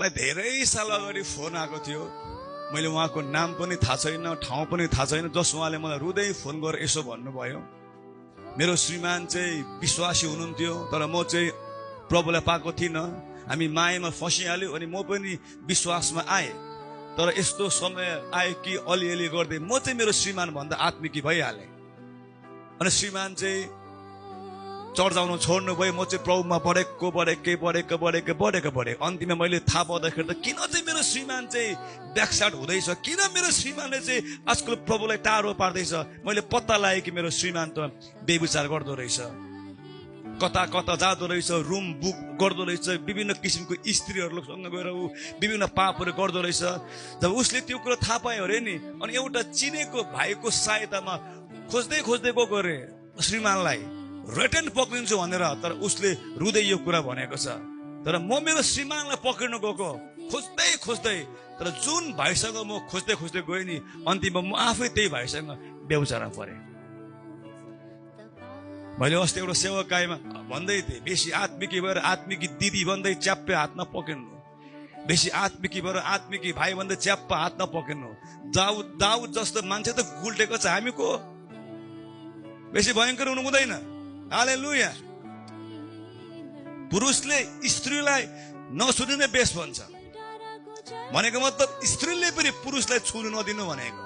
धेरै साल अगाडि फोन आएको थियो। मैले उहाँको नाम पनि थाहा छैन, ठाउँ पनि थाहा छैन, जस उहाँले मलाई रुँदै फोन गरेर यसो भन्नुभयो, मेरो श्रीमान चाहिँ विश्वासी हुनुहुन्थ्यो तर म चाहिँ प्रभुलाई पाएको थिइनँ, हामी मायामा फसिहाल्यो अनि म पनि विश्वासमा आएँ। तर यस्तो समय आयो कि अलिअलि गर्दै म चाहिँ मेरो श्रीमान भन्दा आत्मिकी भइहालेँ। अनि श्रीमान चाहिँ चर्च आउनु छोड्नु भयो, म चाहिँ प्रभुमा बढेको। अन्तिममा मैले थाहा पाउँदाखेरि त किन चाहिँ मेरो श्रीमान चाहिँ ब्याकसाइड हुँदैछ, किन मेरो श्रीमानले चाहिँ आजकल प्रभुलाई टाढो पार्दैछ। मैले पत्ता लगाएँ कि मेरो श्रीमान त बेविचार गर्दो रहेछ, कता कता जाँदो रहेछ, रुम बुक गर्दो रहेछ, विभिन्न किसिमको स्त्रीहरूसँग गएर ऊ विभिन्न पापहरू गर्दो रहेछ। जब उसले त्यो कुरो थाहा पायो अरे नि, अनि एउटा चिनेको भाइको सहायतामा खोज्दै गएको अरे श्रीमानलाई रिटर्न पक्रिन्छु भनेर। तर उसले रुँदै यो कुरा भनेको छ। तर म मेरो श्रीमानलाई पक्रिन गएको खोज्दै, तर जुन भाइसँग म खोज्दै गएँ नि, अन्तिममा म आफै त्यही भाइसँग व्यभिचारमा परेँ। मैले अस्ति एउटा सेवकाईमा भन्दै थिएँ, बेसी आत्मिकी भएर आत्मिकी दिदी भन्दै च्याप्पे हात नपक्रिनु, बेसी आत्मिकी भएर आत्मिकी भाइ भन्दै च्याप्प हात नपक्रिनु। दाउद जस्तो मान्छे त गुल्टेको छ, हामी को बेसी भयङ्कर हुनु हुँदैन। हालेलुया। पुरुषले स्त्रीलाई नछुने बेस भन्छ, भनेको मतलब स्त्रीले पनि पुरुषलाई छुनु नदिनु भनेको।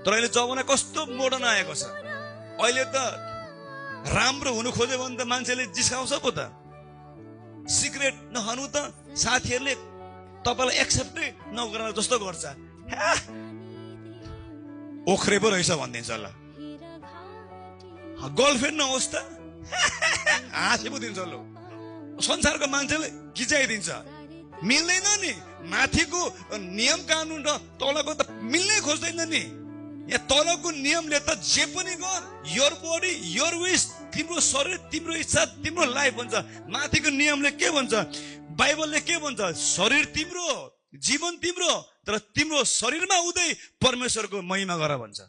तर अहिले जमाना कस्तो मोडर्न आएको छ, अहिले त राम्रो हुनु खोज्यो भने त मान्छेले जिस्काउँछ पो त। सिगरेट नखानु त साथीहरूले तपाईँलाई एक्सेप्टै नगर्न जस्तो गर्छ, ओख्रे पो रहेछ भनिदिन्छ ल। गर्लफ्रेन्ड नहोस् त हाँसी पो दिन्छ ल। संसारको मान्छेले गिचाइदिन्छ, मिल्दैन नि। माथिको नियम कानुन र तलको त मिल्नै खोज्दैन नि। यहाँ तलको नियमले त जे पनि गर, योर बडी योर विश, तिम्रो शरीर तिम्रो इच्छा तिम्रो लाइफ भन्छ। माथिको नियमले के भन्छ, बाइबलले के भन्छ, शरीर तिम्रो जीवन तिम्रो, तर तिम्रो शरीरमा उदै परमेश्वरको महिमा गर भन्छ।